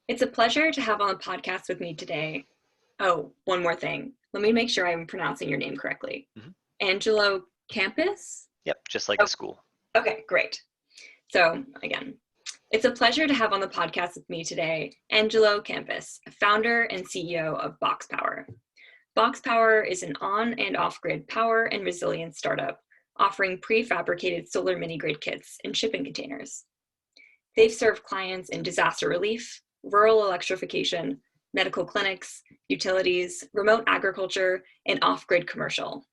It's a pleasure to have on the podcast with me today. Oh, one more thing. Let me make sure I'm pronouncing your name correctly. Mhm. Angelo Campus? Yep, just like Oh, a school. okay, great. So, again, it's a pleasure to have on the podcast with me today Angelo Campus, founder and CEO of BoxPower. BoxPower is an on and off grid power and resilience startup offering prefabricated solar mini grid kits in shipping containers. They've served clients in disaster relief, rural electrification, medical clinics, utilities, remote agriculture, and off-grid commercial.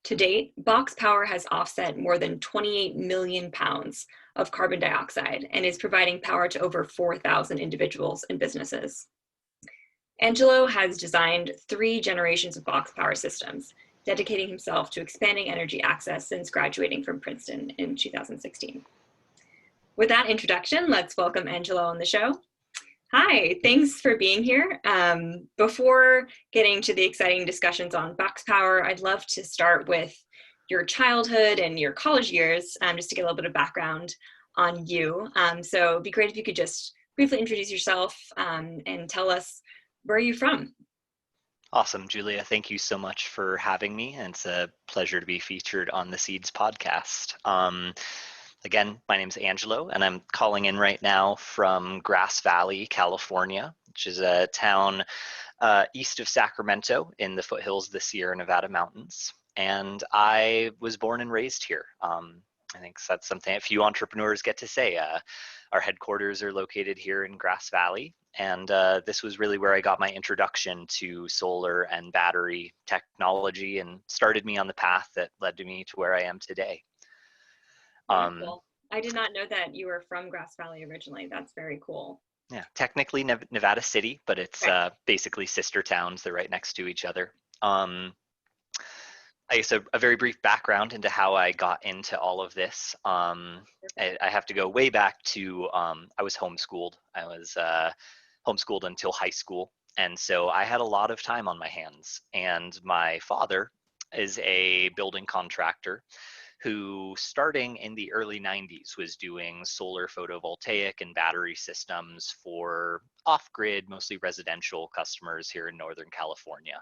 To date, BoxPower has offset more than 28 million pounds of carbon dioxide and is providing power to over 4,000 individuals and businesses. Angelo has designed 3 generations of BoxPower systems, dedicating himself to expanding energy access since graduating from Princeton in 2016. With that introduction, let's welcome Angelo on the show. Hi, thanks for being here. Before getting to the exciting discussions on BoxPower, I'd love to start with your childhood and your college years, just to get a little bit of background on you. So it'd be great if you could just briefly introduce yourself and tell us, where are you from? Awesome, Julia. Thank you so much for having me. And it's a pleasure to be featured on the Seeds podcast. Again, my name is Angelo, and I'm calling in right now from Grass Valley, California, which is a town east of Sacramento in the foothills of the Sierra Nevada mountains. And I was born and raised here. I think that's something a few entrepreneurs get to say. Our headquarters are located here in Grass Valley, and this was really where I got my introduction to solar and battery technology and started me on the path that led to me to where I am today. Wonderful. I did not know that you were from Grass Valley originally. That's very cool. Yeah, technically Nevada City, but it's Right. basically sister towns. They're right next to each other. I guess a very brief background into how I got into all of this. I have to go way back to I was homeschooled. I was homeschooled until high school. And so I had a lot of time on my hands. And my father is a building contractor who, starting in the early 90s, was doing solar photovoltaic and battery systems for off-grid, mostly residential customers here in Northern California.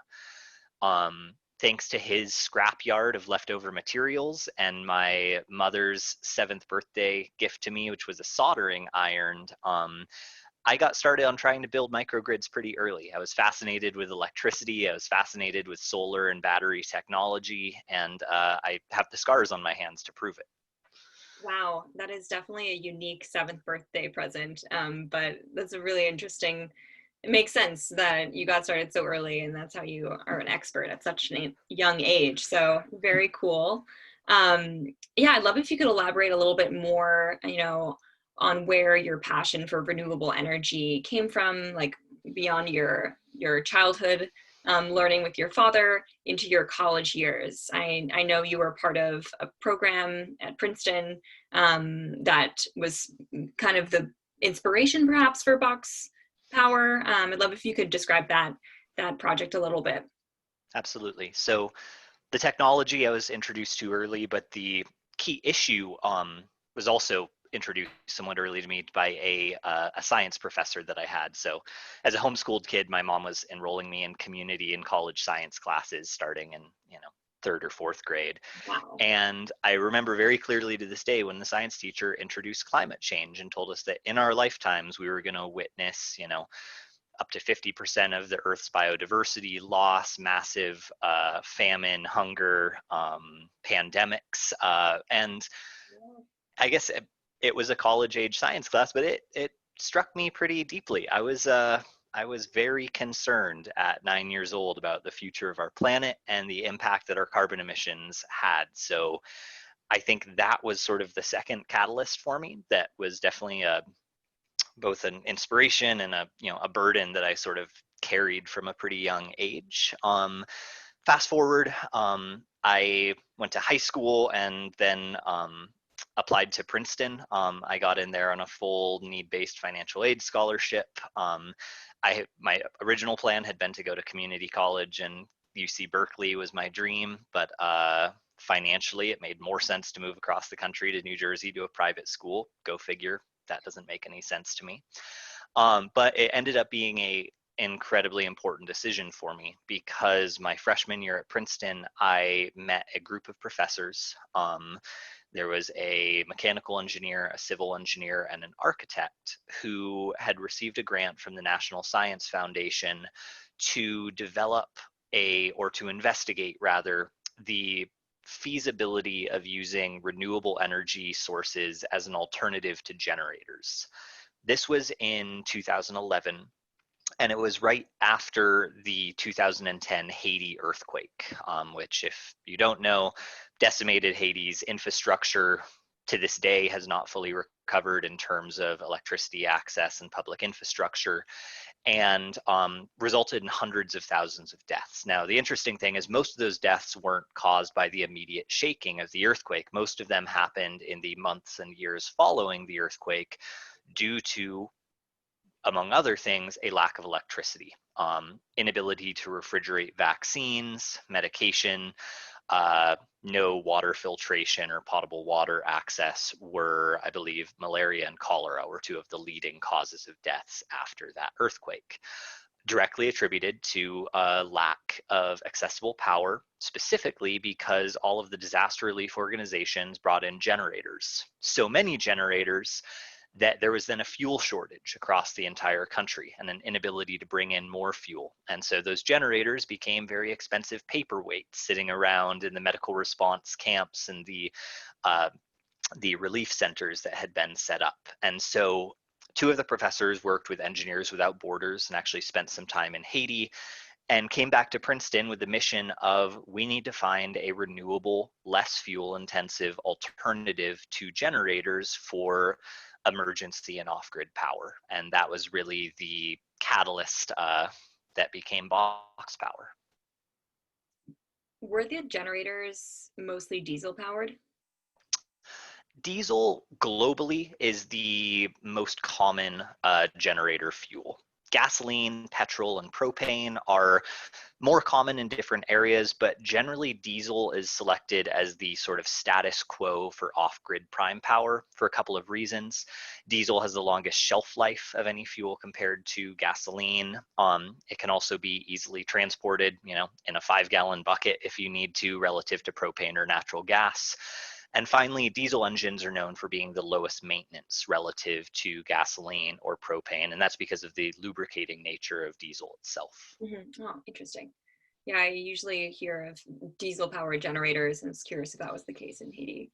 Thanks to his scrapyard of leftover materials and my mother's 7th birthday gift to me, which was a soldering iron, I got started on trying to build microgrids pretty early. I was fascinated with electricity. I was fascinated with solar and battery technology, and I have the scars on my hands to prove it. Wow, that is definitely a unique 7th birthday present. But that's a really interesting. It makes sense that you got started so early, and that's how you are an expert at such a young age. So very cool. Yeah, I'd love if you could elaborate a little bit more, on where your passion for renewable energy came from, like beyond your childhood, learning with your father into your college years. I know you were part of a program at Princeton that was kind of the inspiration perhaps for BoxPower. I'd love if you could describe that project a little bit. Absolutely. So the technology I was introduced to early, but the key issue was also introduced somewhat early to me by a science professor that I had. So as a homeschooled kid, my mom was enrolling me in community and college science classes starting in, 3rd or 4th grade. Wow. And I remember very clearly to this day when the science teacher introduced climate change and told us that in our lifetimes we were going to witness, up to 50% of the Earth's biodiversity loss, massive famine, hunger, pandemics, and I guess it was a college-age science class, but it struck me pretty deeply. I was very concerned at 9 years old about the future of our planet and the impact that our carbon emissions had. So I think that was sort of the second catalyst for me. That was definitely both an inspiration and a burden that I sort of carried from a pretty young age. Fast forward, I went to high school and then applied to Princeton. I got in there on a full need-based financial aid scholarship. My original plan had been to go to community college, and UC Berkeley was my dream, but financially it made more sense to move across the country to New Jersey to a private school. Go figure. That doesn't make any sense to me. But it ended up being a incredibly important decision for me because my freshman year at Princeton, I met a group of professors. There was a mechanical engineer, a civil engineer, and an architect who had received a grant from the National Science Foundation to develop or to investigate rather, the feasibility of using renewable energy sources as an alternative to generators. This was in 2011, and it was right after the 2010 Haiti earthquake, which, if you don't know, decimated Haiti's infrastructure. To this day has not fully recovered in terms of electricity access and public infrastructure, and resulted in hundreds of thousands of deaths. Now, the interesting thing is most of those deaths weren't caused by the immediate shaking of the earthquake. Most of them happened in the months and years following the earthquake due to, among other things, a lack of electricity, inability to refrigerate vaccines, medication, no water filtration or potable water access were, I believe, malaria and cholera were two of the leading causes of deaths after that earthquake, directly attributed to a lack of accessible power, specifically because all of the disaster relief organizations brought in generators. So many generators that there was then a fuel shortage across the entire country and an inability to bring in more fuel. And so those generators became very expensive paperweights sitting around in the medical response camps and the relief centers that had been set up. And so two of the professors worked with Engineers Without Borders and actually spent some time in Haiti and came back to Princeton with the mission of, we need to find a renewable, less fuel intensive alternative to generators for emergency and off-grid power. And that was really the catalyst that became BoxPower. Were the generators mostly diesel powered? Diesel globally is the most common generator fuel. Gasoline, petrol, and propane are more common in different areas, but generally diesel is selected as the sort of status quo for off-grid prime power for a couple of reasons. Diesel has the longest shelf life of any fuel compared to gasoline. It can also be easily transported, in a 5-gallon bucket if you need to, relative to propane or natural gas. And finally, diesel engines are known for being the lowest maintenance relative to gasoline or propane, and that's because of the lubricating nature of diesel itself. Mm-hmm. Oh, interesting. Yeah, I usually hear of diesel-powered generators, and I was curious if that was the case in Haiti.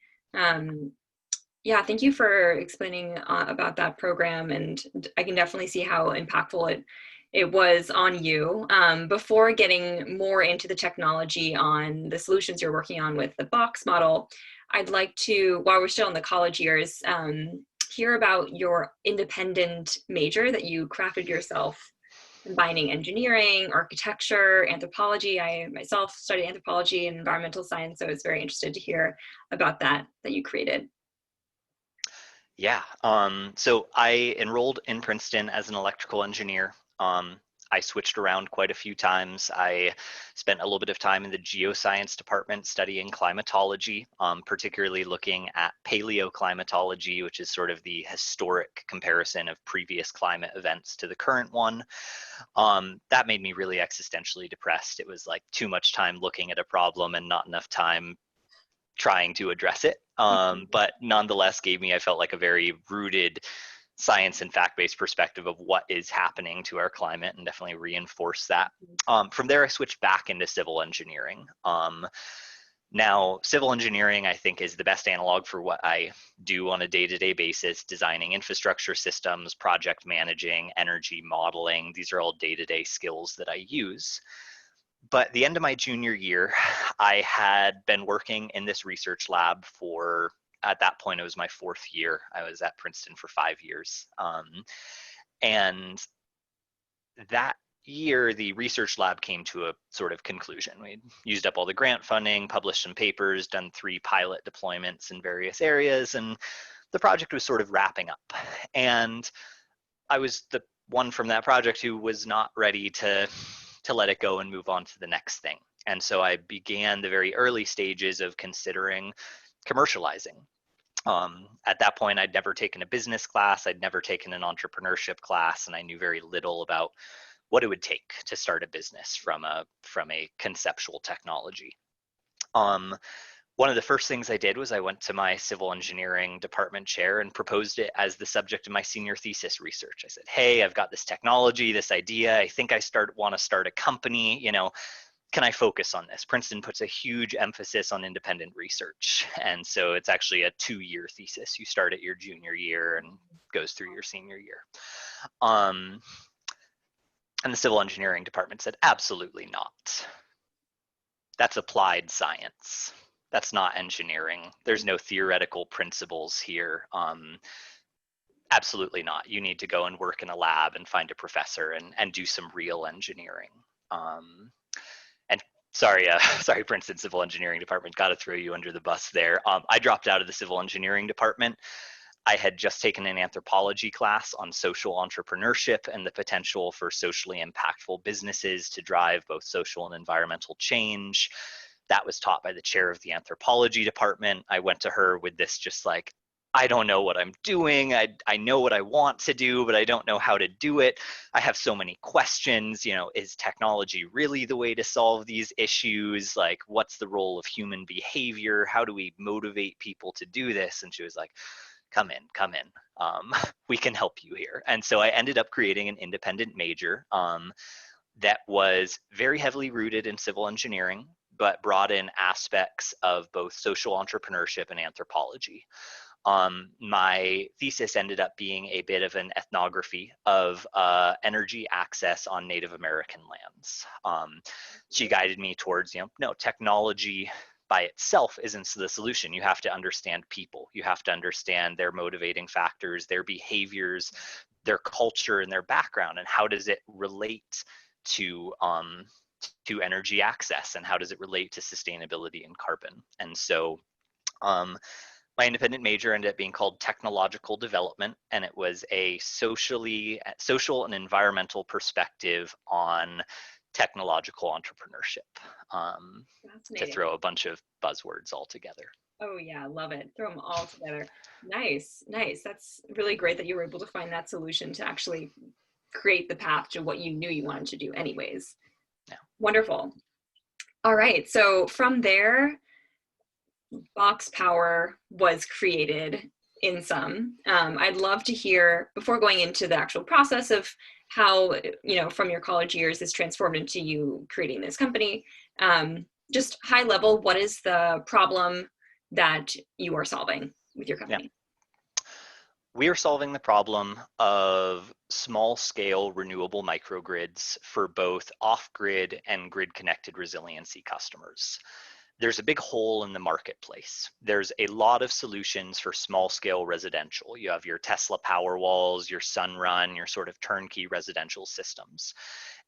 Yeah, thank you for explaining about that program, and I can definitely see how impactful it was on you. Before getting more into the technology on the solutions you're working on with the box model, I'd like to, while we're still in the college years, hear about your independent major that you crafted yourself, combining engineering, architecture, anthropology. I myself studied anthropology and environmental science, so I was very interested to hear about that you created. Yeah, so I enrolled in Princeton as an electrical engineer. I switched around quite a few times. I spent a little bit of time in the geoscience department studying climatology, particularly looking at paleoclimatology, which is sort of the historic comparison of previous climate events to the current one. That made me really existentially depressed. It was like too much time looking at a problem and not enough time trying to address it. But nonetheless gave me, I felt like, a very rooted science and fact-based perspective of what is happening to our climate, and definitely reinforce that. From there, I switched back into civil engineering. Now, civil engineering, I think, is the best analog for what I do on a day-to-day basis, designing infrastructure systems, project managing, energy modeling. These are all day-to-day skills that I use. But at the end of my junior year, I had been working in this research lab for, at that point, it was my 4th year. I was at Princeton for 5 years. And that year, the research lab came to a sort of conclusion. We'd used up all the grant funding, published some papers, done 3 pilot deployments in various areas, and the project was sort of wrapping up. And I was the one from that project who was not ready to let it go and move on to the next thing. And so I began the very early stages of considering commercializing. At that point, I'd never taken a business class, I'd never taken an entrepreneurship class, and I knew very little about what it would take to start a business from a conceptual technology. One of the first things I did was I went to my civil engineering department chair and proposed it as the subject of my senior thesis research. I said, hey, I've got this technology, this idea. I think I want to start a company. Can I focus on this? Princeton puts a huge emphasis on independent research. And so it's actually a 2-year thesis. You start at your junior year and goes through your senior year. And the civil engineering department said, absolutely not. That's applied science. That's not engineering. There's no theoretical principles here. Absolutely not. You need to go and work in a lab and find a professor and do some real engineering. And sorry, Princeton Civil Engineering Department, got to throw you under the bus there. I dropped out of the civil engineering department. I had just taken an anthropology class on social entrepreneurship and the potential for socially impactful businesses to drive both social and environmental change. That was taught by the chair of the anthropology department. I went to her with this just like, I don't know what I'm doing. I know what I want to do, but I don't know how to do it. I have so many questions. Is technology really the way to solve these issues? Like, what's the role of human behavior? How do we motivate people to do this? And she was like, come in. We can help you here. And so I ended up creating an independent major that was very heavily rooted in civil engineering, but brought in aspects of both social entrepreneurship and anthropology. My thesis ended up being a bit of an ethnography of energy access on Native American lands. She guided me towards, no, technology by itself isn't the solution. You have to understand people. You have to understand their motivating factors, their behaviors, their culture, and their background, and how does it relate to energy access, and how does it relate to sustainability and carbon. And so my independent major ended up being called technological development, and it was a social and environmental perspective on technological entrepreneurship, to throw a bunch of buzzwords all together. Oh yeah, love it. Throw them all together. Nice. That's really great that you were able to find that solution to actually create the path to what you knew you wanted to do anyways. Yeah. Wonderful. All right, so from there, BoxPower was created in some. I'd love to hear, before going into the actual process of how, from your college years, this transformed into you creating this company, just high level, what is the problem that you are solving with your company? Yeah. We are solving the problem of small-scale renewable microgrids for both off-grid and grid-connected resiliency customers. There's a big hole in the marketplace. There's a lot of solutions for small-scale residential. You have your Tesla Powerwalls, your Sunrun, your sort of turnkey residential systems.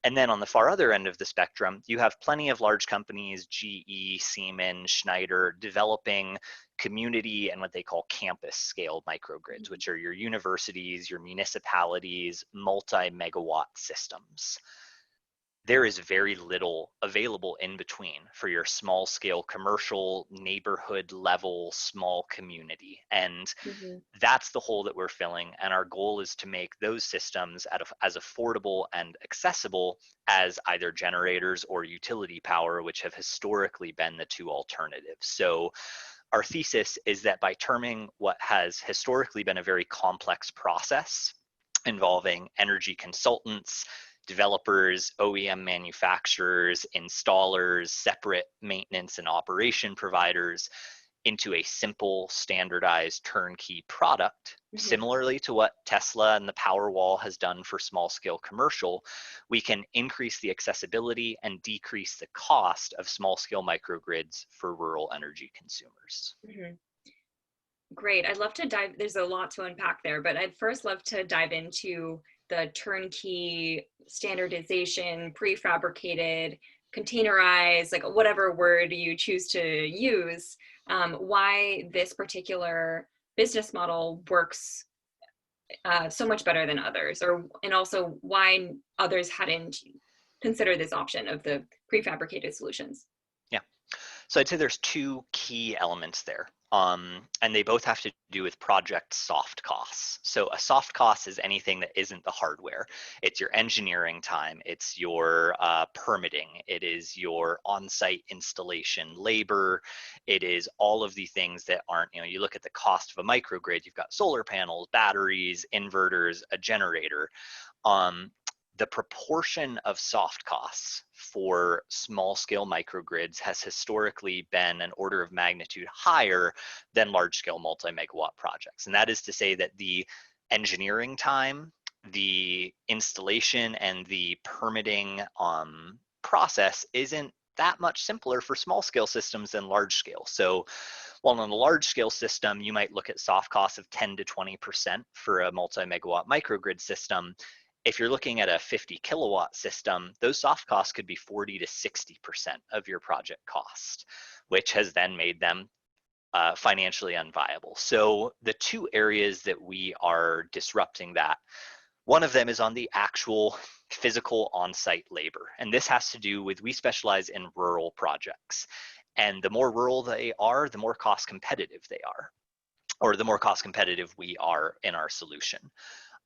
And then on the far other end of the spectrum, you have plenty of large companies, GE, Siemens, Schneider, developing community and what they call campus scale microgrids, which are your universities, your municipalities, multi-megawatt systems. There is very little available in between for your small scale commercial, neighborhood level, small community. And that's the hole that we're filling. And our goal is to make those systems as affordable and accessible as either generators or utility power, which have historically been the two alternatives. So our thesis is that by terming what has historically been a very complex process involving energy consultants, developers, OEM manufacturers, installers, separate maintenance and operation providers, into a simple, standardized turnkey product, similarly to what Tesla and the Powerwall has done for small-scale commercial, we can increase the accessibility and decrease the cost of small-scale microgrids for rural energy consumers. Great. I'd love to there's a lot to unpack there, but I'd first love to dive into the turnkey standardization, prefabricated, containerized, like whatever word you choose to use, why this particular business model works so much better than others, and also why others hadn't considered this option of the prefabricated solutions. Yeah. So I'd say there's two key elements there. And they both have to do with project soft costs. So a soft cost is anything that isn't the hardware. It's your engineering time, it's your permitting, it is your on-site installation labor, it is all of the things that aren't, you look at the cost of a microgrid, you've got solar panels, batteries, inverters, a generator. The proportion of soft costs for small scale microgrids has historically been an order of magnitude higher than large scale multi-megawatt projects. And that is to say that the engineering time, the installation, and the permitting process isn't that much simpler for small scale systems than large scale. So while on a large scale system, you might look at soft costs of 10 to 20% for a multi-megawatt microgrid system. If you're looking at a 50 kilowatt system, those soft costs could be 40 to 60% of your project cost, which has then made them financially unviable. So the two areas that we are disrupting that, one of them is on the actual physical on-site labor. And this has to do with, we specialize in rural projects. And the more rural they are, the more cost competitive they are, or the more cost competitive we are in our solution.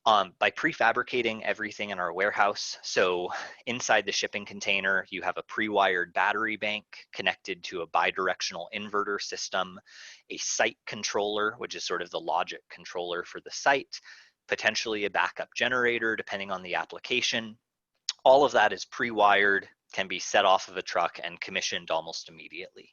By prefabricating everything in our warehouse, so inside the shipping container, you have a pre-wired battery bank connected to a bidirectional inverter system, a site controller, which is sort of the logic controller for the site, potentially a backup generator, depending on the application. All of that is pre-wired, can be set off of a truck and commissioned almost immediately.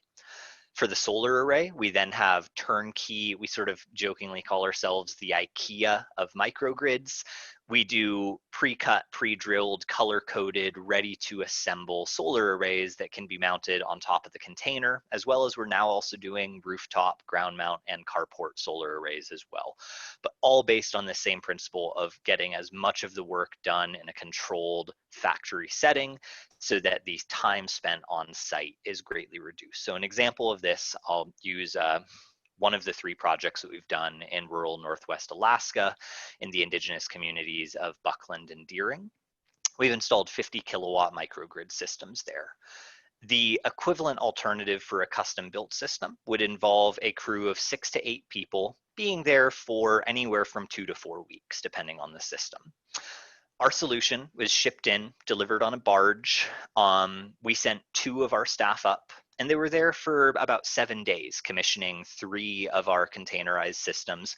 For the solar array, we then have turnkey, we sort of jokingly call ourselves the IKEA of microgrids. We do pre-cut, pre-drilled, color-coded, ready-to-assemble solar arrays that can be mounted on top of the container, as well as we're now also doing rooftop, ground mount, and carport solar arrays as well. But all based on the same principle of getting as much of the work done in a controlled factory setting so that the time spent on site is greatly reduced. So an example of this, I'll use one of the three projects that we've done in rural Northwest Alaska in the indigenous communities of Buckland and Deering. We've installed 50 kilowatt microgrid systems there. The equivalent alternative for a custom built system would involve a crew of 6 to 8 people being there for anywhere from 2 to 4 weeks, depending on the system. Our solution was shipped in, delivered on a barge. We sent 2 of our staff up, and they were there for about 7 days, commissioning 3 of our containerized systems,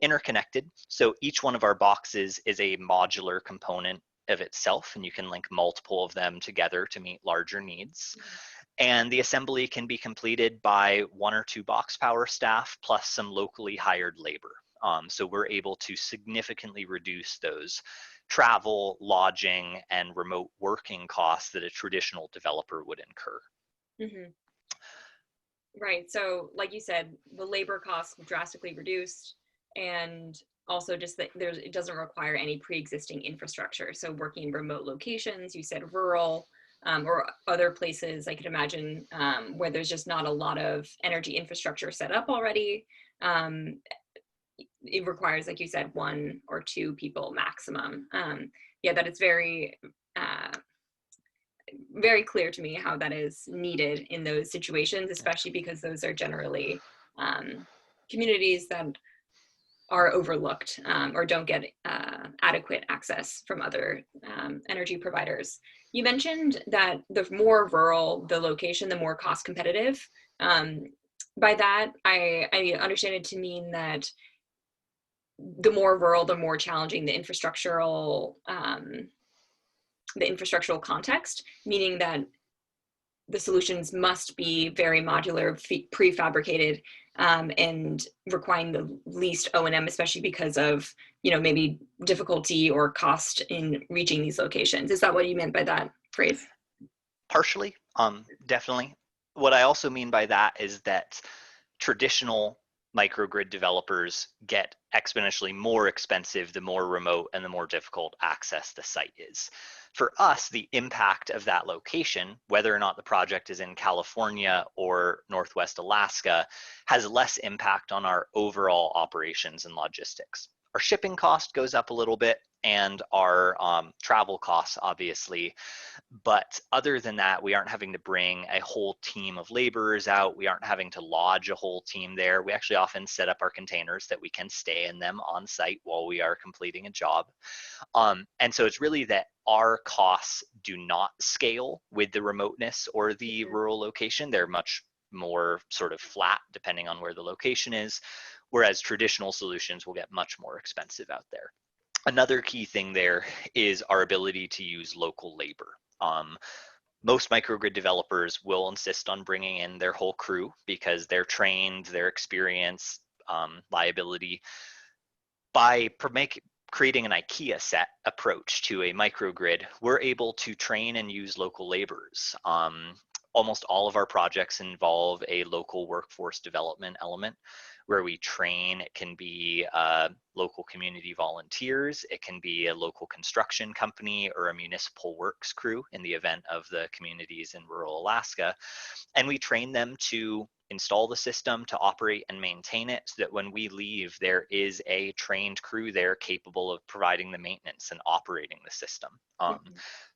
interconnected. So each one of our boxes is a modular component of itself, and you can link multiple of them together to meet larger needs. And the assembly can be completed by 1 or 2 BoxPower staff plus some locally hired labor. So we're able to significantly reduce those travel, lodging, and remote working costs that a traditional developer would incur. Mm-hmm. Right. So like you said, the labor costs drastically reduced, and also just that it doesn't require any pre-existing infrastructure. So working in remote locations, you said rural, or other places I could imagine where there's just not a lot of energy infrastructure set up already. It requires, like you said, 1 or 2 people maximum. Yeah, that it's very, very clear to me how that is needed in those situations, especially because those are generally communities that are overlooked or don't get adequate access from other energy providers. You mentioned that the more rural the location, the more cost competitive. By that, I understand it to mean that the more rural, the more challenging the infrastructural context, meaning that the solutions must be very modular, prefabricated, and requiring the least O&M, especially because of, maybe difficulty or cost in reaching these locations. Is that what you meant by that phrase? Partially, definitely. What I also mean by that is that traditional microgrid developers get exponentially more expensive the more remote and the more difficult access the site is. For us, the impact of that location, whether or not the project is in California or Northwest Alaska, has less impact on our overall operations and logistics. our shipping cost goes up a little bit, and our travel costs, obviously. But other than that, we aren't having to bring a whole team of laborers out. We aren't having to lodge a whole team there. We actually often set up our containers that we can stay in them on site while we are completing a job. And so it's really that our costs do not scale with the remoteness or the rural location. They're much more sort of flat depending on where the location is, whereas traditional solutions will get much more expensive out there. Another key thing there is our ability to use local labor. Most microgrid developers will insist on bringing in their whole crew because they're trained, their experience, liability. By creating an IKEA set approach to a microgrid, we're able to train and use local laborers. Almost all of our projects involve a local workforce development element where we train. It can be local community volunteers, it can be a local construction company or a municipal works crew in the event of the communities in rural Alaska. And we train them to install the system, to operate and maintain it, so that when we leave, there is a trained crew there capable of providing the maintenance and operating the system.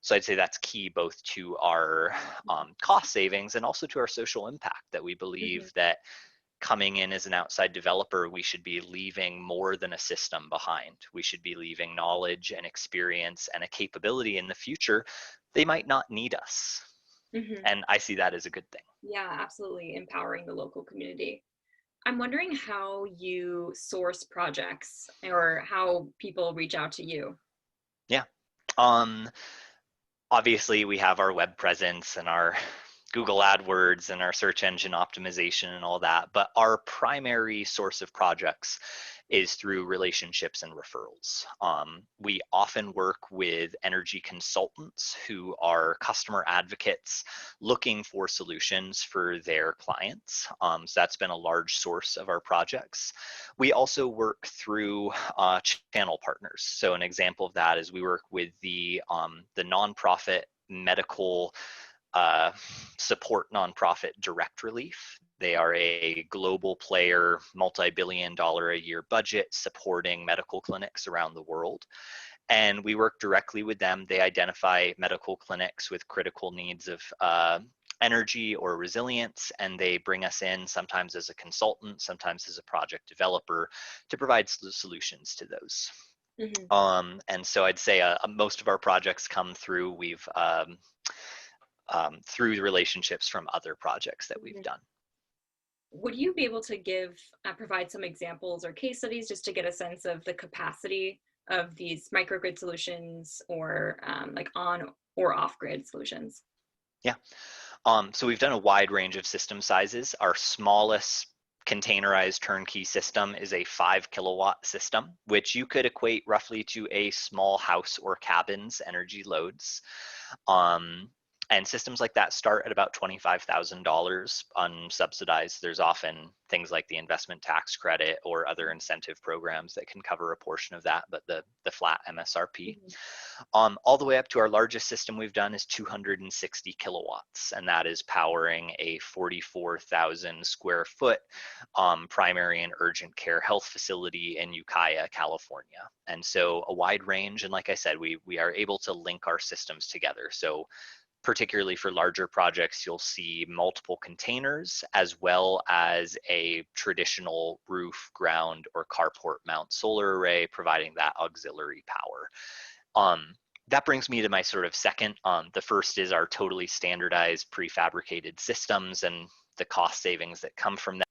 So I'd say that's key both to our cost savings and also to our social impact, that we believe that coming in as an outside developer, we should be leaving more than a system behind. We should be leaving knowledge and experience and a capability in the future. They might not need us. And I see that as a good thing. Yeah, absolutely. Empowering the local community. I'm wondering how you source projects or how people reach out to you. Yeah. Obviously, we have our web presence and our Google AdWords and our search engine optimization and all that, but our primary source of projects is through relationships and referrals. We often work with energy consultants who are customer advocates looking for solutions for their clients. So that's been a large source of our projects. We also work through channel partners. So an example of that is we work with the nonprofit medical support nonprofit Direct Relief. They are a global player, multi-billion-dollar a year budget supporting medical clinics around the world. And we work directly with them. They identify medical clinics with critical needs of energy or resilience, and they bring us in sometimes as a consultant, sometimes as a project developer to provide solutions to those. And so I'd say most of our projects come through through the relationships from other projects that we've done. Would you be able to provide some examples or case studies just to get a sense of the capacity of these microgrid solutions or like on or off grid solutions? Yeah. So we've done a wide range of system sizes. Our smallest containerized turnkey system is a 5 kilowatt system, which you could equate roughly to a small house or cabin's energy loads. And systems like that start at about $25,000 unsubsidized. There's often things like the investment tax credit or other incentive programs that can cover a portion of that, but the flat MSRP. All the way up to our largest system we've done is 260 kilowatts, and that is powering a 44,000 square foot primary and urgent care health facility in Ukiah, California. And so a wide range, and like I said, we are able to link our systems together. So particularly for larger projects, you'll see multiple containers as well as a traditional roof, ground, or carport mount solar array providing that auxiliary power. That brings me to my sort of second. The first is our totally standardized prefabricated systems and the cost savings that come from that.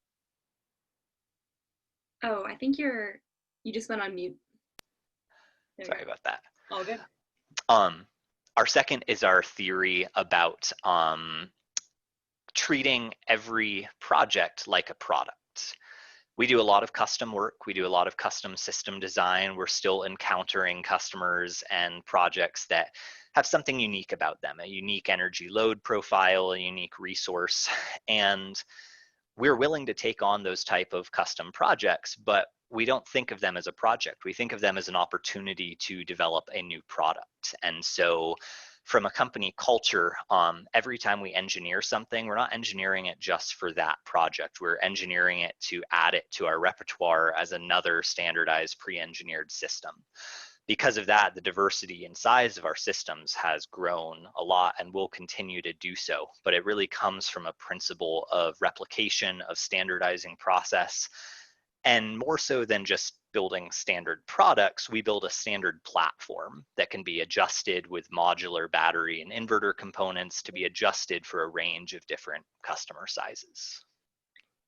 Oh, I think you just went on mute. Sorry about that. All good. Our second is our theory about treating every project like a product. We do a lot of custom work. We do a lot of custom system design. We're still encountering customers and projects that have something unique about them, a unique energy load profile, a unique resource. And we're willing to take on those type of custom projects, but we don't think of them as a project. We think of them as an opportunity to develop a new product. And so from a company culture, every time we engineer something, we're not engineering it just for that project. We're engineering it to add it to our repertoire as another standardized pre-engineered system. Because of that, the diversity and size of our systems has grown a lot and will continue to do so. But it really comes from a principle of replication, of standardizing process. And more so than just building standard products, we build a standard platform that can be adjusted with modular battery and inverter components to be adjusted for a range of different customer sizes.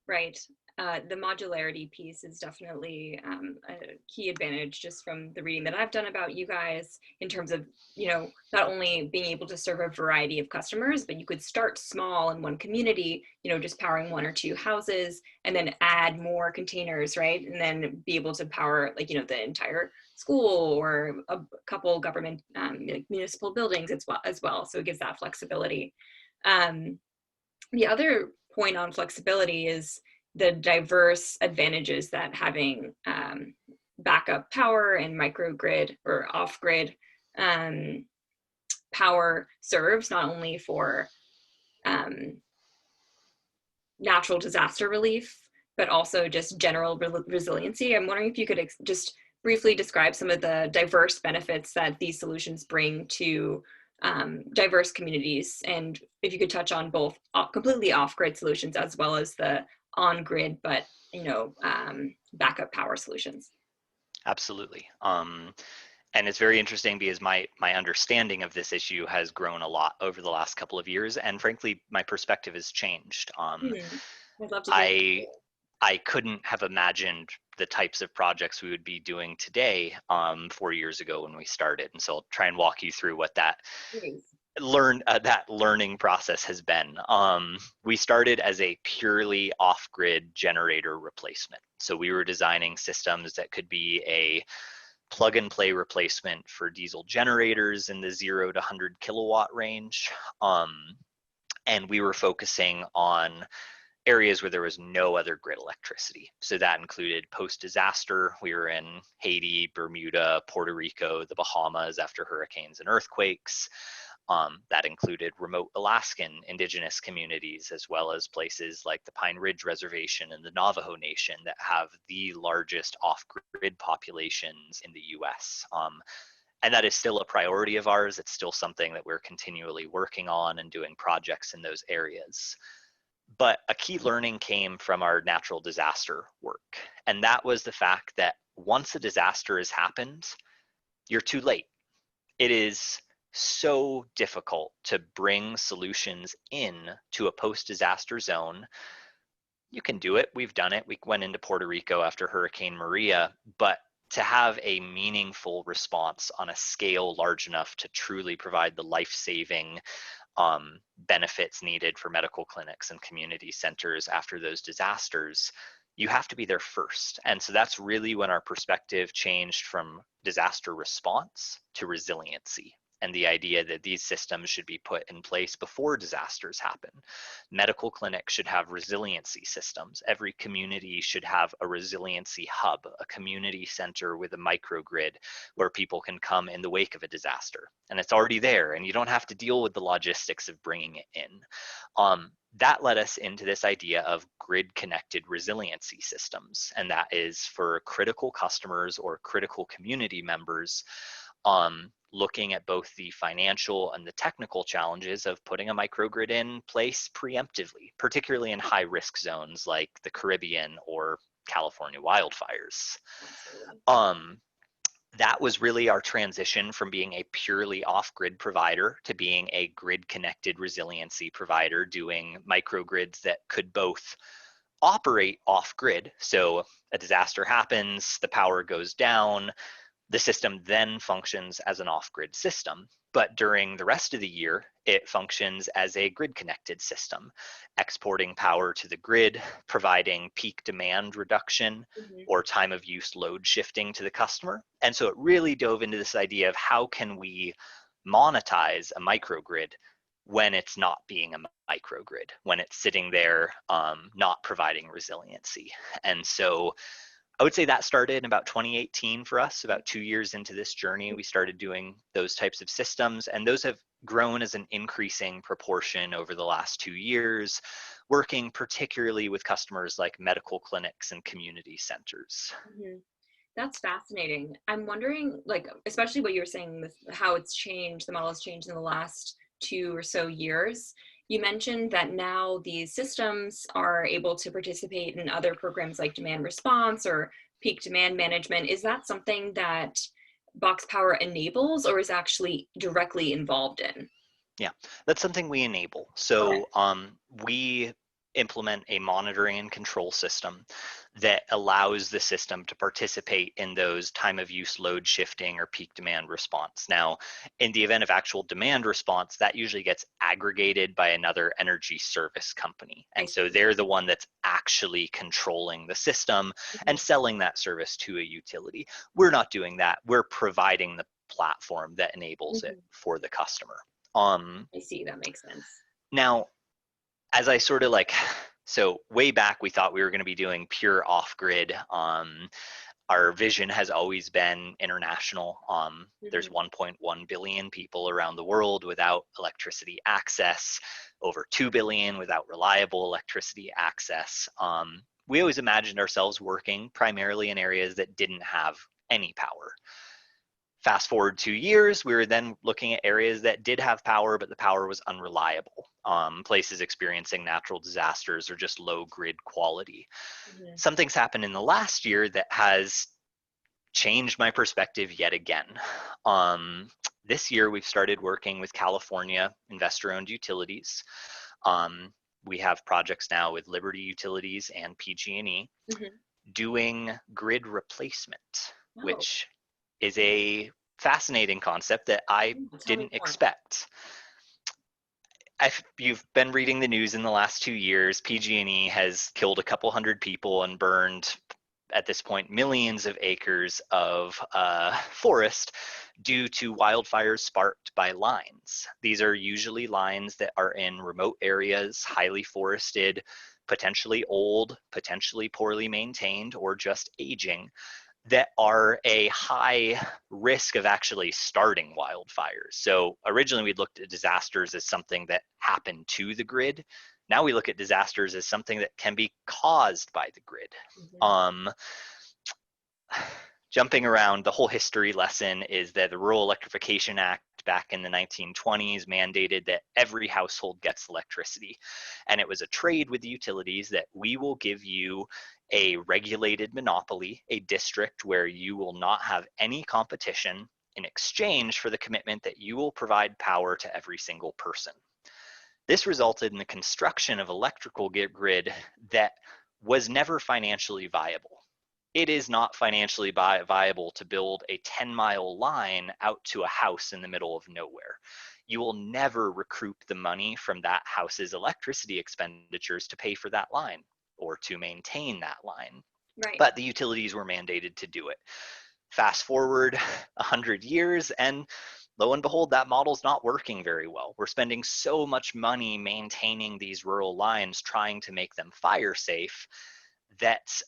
Right. The modularity piece is definitely a key advantage just from the reading that I've done about you guys in terms of, not only being able to serve a variety of customers, but you could start small in one community, just powering 1 or 2 houses and then add more containers, right? And then be able to power the entire school or a couple government municipal buildings as well. So it gives that flexibility. The other point on flexibility is the diverse advantages that having backup power and microgrid or off-grid power serves, not only for natural disaster relief, but also just general resiliency. I'm wondering if you could just briefly describe some of the diverse benefits that these solutions bring to diverse communities, and if you could touch on both completely off-grid solutions as well as the on-grid but backup power solutions. Absolutely. And it's very interesting because my understanding of this issue has grown a lot over the last couple of years, and frankly, my perspective has changed. I'd love to hear. I couldn't have imagined the types of projects we would be doing today 4 years ago when we started, and so I'll try and walk you through what that learning process has been. We started as a purely off-grid generator replacement, so we were designing systems that could be a plug and play replacement for diesel generators in the 0 to 100 kilowatt range, and we were focusing on areas where there was no other grid electricity. So that included post-disaster. We were in Haiti, Bermuda, Puerto Rico, the Bahamas after hurricanes and earthquakes. That included remote Alaskan indigenous communities, as well as places like the Pine Ridge Reservation and the Navajo Nation that have the largest off-grid populations in the US. And that is still a priority of ours. It's still something that we're continually working on and doing projects in those areas. But a key learning came from our natural disaster work. And that was the fact that once a disaster has happened, you're too late. It is so difficult to bring solutions in to a post-disaster zone. You can do it. We've done it. We went into Puerto Rico after Hurricane Maria, but to have a meaningful response on a scale large enough to truly provide the life-saving benefits needed for medical clinics and community centers after those disasters, you have to be there first. And so that's really when our perspective changed from disaster response to resiliency, and the idea that these systems should be put in place before disasters happen. Medical clinics should have resiliency systems. Every community should have a resiliency hub, a community center with a microgrid where people can come in the wake of a disaster. And it's already there, and you don't have to deal with the logistics of bringing it in. That led us into this idea of grid-connected resiliency systems, and that is for critical customers or critical community members, looking at both the financial and the technical challenges of putting a microgrid in place preemptively, particularly in high-risk zones like the Caribbean or California wildfires. That was really our transition from being a purely off-grid provider to being a grid-connected resiliency provider, doing microgrids that could both operate off-grid. So a disaster happens, the power goes down, the system then functions as an off-grid system. But during the rest of the year, it functions as a grid-connected system, exporting power to the grid, providing peak demand reduction or time of use load shifting to the customer. And so it really dove into this idea of how can we monetize a microgrid when it's not being a microgrid, when it's sitting there not providing resiliency. And so I would say that started in about 2018 for us. About 2 years into this journey, we started doing those types of systems, and those have grown as an increasing proportion over the last 2 years, working particularly with customers like medical clinics and community centers. Mhm. That's fascinating. I'm wondering, like, especially what you were saying with how it's changed, the model has changed in the last 2 or so years. You mentioned that now these systems are able to participate in other programs like demand response or peak demand management. Is that something that BoxPower enables or is actually directly involved in? Yeah, that's something we enable. Okay. So we implement a monitoring and control system that allows the system to participate in those time of use load shifting or peak demand response. Now, in the event of actual demand response, that usually gets aggregated by another energy service company. I And so see. they're the one that's actually controlling the system and Mhm. selling that service to a utility. We're not doing that. We're providing the platform that enables it Mhm. for the customer. Um, I see. That makes sense. Now, as I sort of like, so way back, we thought we were going to be doing pure off grid. Our vision has always been international. There's Mhm. 1.1 billion people around the world without electricity access, over 2 billion without reliable electricity access. We always imagined ourselves working primarily in areas that didn't have any power. Fast forward 2 years, we were then looking at areas that did have power, but the power was unreliable. Places experiencing natural disasters or just low grid quality. Mhm. Something's happened in the last year that has changed my perspective yet again. This year, we've started working with California investor-owned utilities. Um, we have projects now with Liberty Utilities and PG&E Mhm. doing grid replacement, Oh, which is a fascinating concept that I tell me didn't more. expect. If you've been reading the news in the last 2 years, PG&E has killed a couple hundred people and burned, at this point, millions of acres of forest due to wildfires sparked by lines. These are usually lines that are in remote areas, highly forested, potentially old, potentially poorly maintained, or just aging, that are a high risk of actually starting wildfires. So originally we looked at disasters as something that happened to the grid. Now we look at disasters as something that can be caused by the grid. Mhm. Um, Jumping around, the whole history lesson is that the Rural Electrification Act back in the 1920s mandated that every household gets electricity. And it was a trade with the utilities that we will give you a regulated monopoly, a district where you will not have any competition, in exchange for the commitment that you will provide power to every single person. This resulted in the construction of electrical grid that was never financially viable. It is not financially viable to build a 10-mile line out to a house in the middle of nowhere. You will never recoup the money from that house's electricity expenditures to pay for that line or to maintain that line. Right. But the utilities were mandated to do it. Fast forward 100 years, and lo and behold, that model's not working very well. We're spending so much money maintaining these rural lines, trying to make them fire safe, that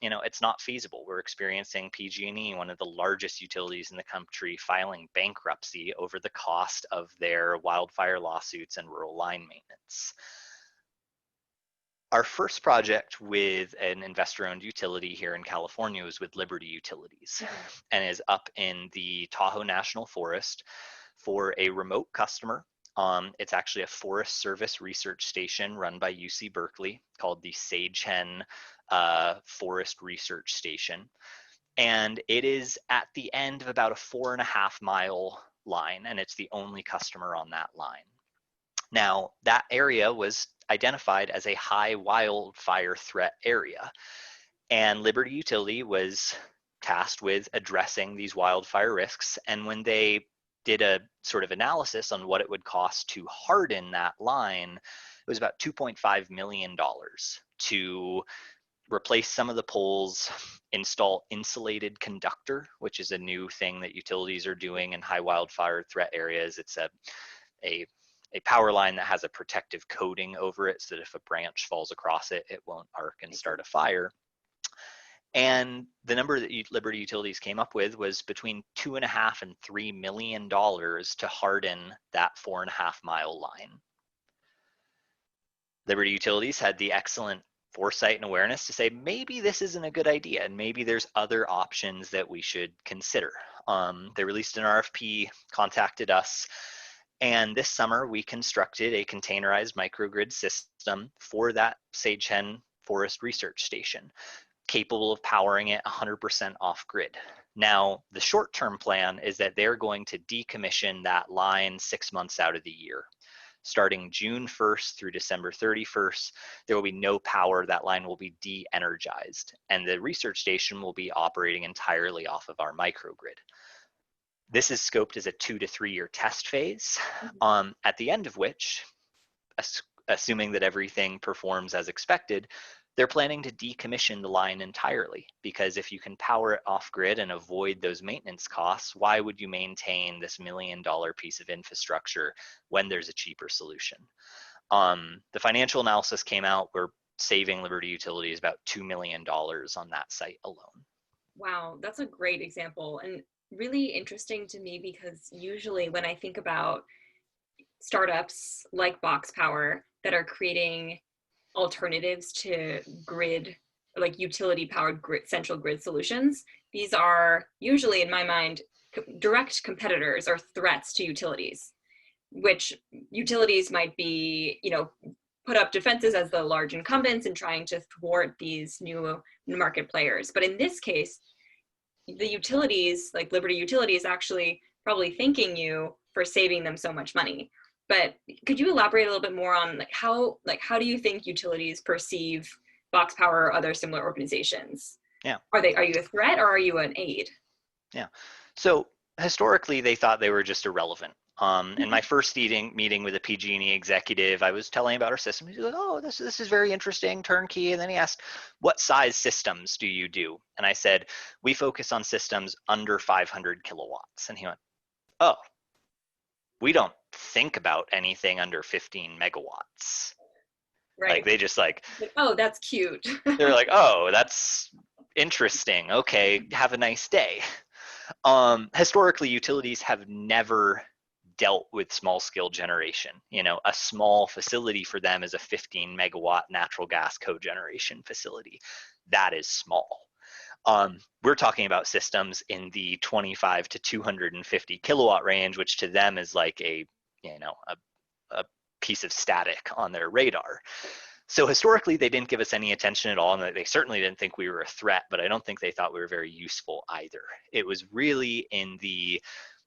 it's not feasible. We're experiencing PG&E, one of the largest utilities in the country, filing bankruptcy over the cost of their wildfire lawsuits and rural line maintenance. Our first project with an investor-owned utility here in California was with Liberty Utilities, Mhm. and is up in the Tahoe National Forest for a remote customer. It's actually a Forest Service research station run by UC Berkeley called the Sage-Hen Forest Research Station. And it is at the end of about a 4.5-mile line, and it's the only customer on that line. Now, that area was identified as a high wildfire threat area, and Liberty Utility was tasked with addressing these wildfire risks. And when they did a sort of analysis on what it would cost to harden that line, it was about $2.5 million to replace some of the poles, install insulated conductor, which is a new thing that utilities are doing in high wildfire threat areas. It's a a power line that has a protective coating over it so that if a branch falls across it, it won't arc and I see. start a fire. And the number that Liberty Utilities came up with was between $2.5 and $3 million to harden that 4.5-mile line. Liberty Utilities had the excellent foresight and awareness to say, maybe this isn't a good idea, and maybe there's other options that we should consider. They released an RFP, contacted us, and this summer we constructed a containerized microgrid system for that Sage-Hen Forest Research Station, capable of powering it 100% off grid. Now, the short-term plan is that they're going to decommission that line 6 months out of the year. Starting June 1st through December 31st, there will be no power. That line will be de-energized, and the research station will be operating entirely off of our microgrid. This is scoped as a 2 to 3 year test phase, at the end of which, assuming that everything performs as expected, they're planning to decommission the line entirely, because if you can power it off grid and avoid those maintenance costs, why would you maintain this $1 million piece of infrastructure when there's a cheaper solution? The financial analysis came out, we're saving Liberty Utilities about $2 million on that site alone. Wow, that's a great example, and really interesting to me, because usually when I think about startups like BoxPower that are creating alternatives to grid, like utility powered grid, central grid solutions, these are usually, in my mind, direct competitors or threats to utilities, which utilities might be, put up defenses as the large incumbents and trying to thwart these new market players. But in this case, the utilities, like Liberty Utilities, actually probably thanking you for saving them so much money. But could you elaborate a little bit more on how do you think utilities perceive BoxPower or other similar organizations? Yeah. Are you a threat or are you an aid? Yeah. So historically, they thought they were just irrelevant. In my first meeting with a PG&E executive, I was telling him about our system. He's like, "Oh, this is very interesting, turnkey." And then he asked, "What size systems do you do?" And I said, "We focus on systems under 500 kilowatts." And he went, "Oh, we don't think about anything under 15 megawatts." Right. Like they just like, "Oh, that's cute." they're like, "Oh, that's interesting. Okay, have a nice day." Historically, utilities have never dealt with small scale generation. A small facility for them is a 15 megawatt natural gas cogeneration facility. That is small. We're talking about systems in the 25 to 250 kilowatt range, which to them is like a piece of static on their radar. So historically, they didn't give us any attention at all, and they certainly didn't think we were a threat, but I don't think they thought we were very useful either. It was really in the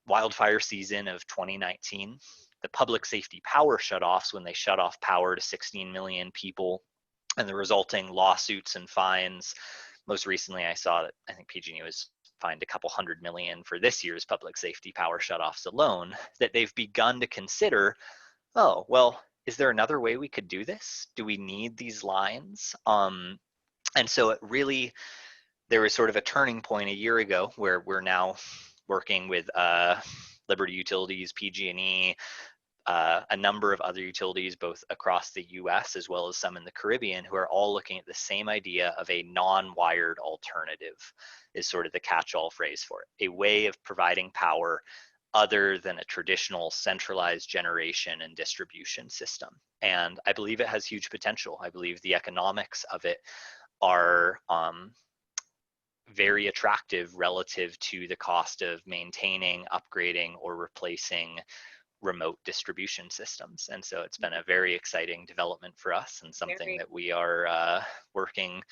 wildfire season of 2019, the public safety power shutoffs, when they shut off power to 16 million people, and the resulting lawsuits and fines. Most recently, I saw that I think PG&E was fined a couple $100 million for this year's public safety power shutoffs alone, that they've begun to consider, oh, well, is there another way we could do this? Do we need these lines? And so it really, there was sort of a turning point a year ago where we're now working with Liberty Utilities, PG&E, a number of other utilities, both across the US as well as some in the Caribbean, who are all looking at the same idea of a non-wired alternative, is sort of the catch-all phrase for it. A way of providing power other than a traditional centralized generation and distribution system. And I believe it has huge potential. I believe the economics of it are very attractive relative to the cost of maintaining, upgrading, or replacing remote distribution systems. And so it's been a very exciting development for us, and something that we are working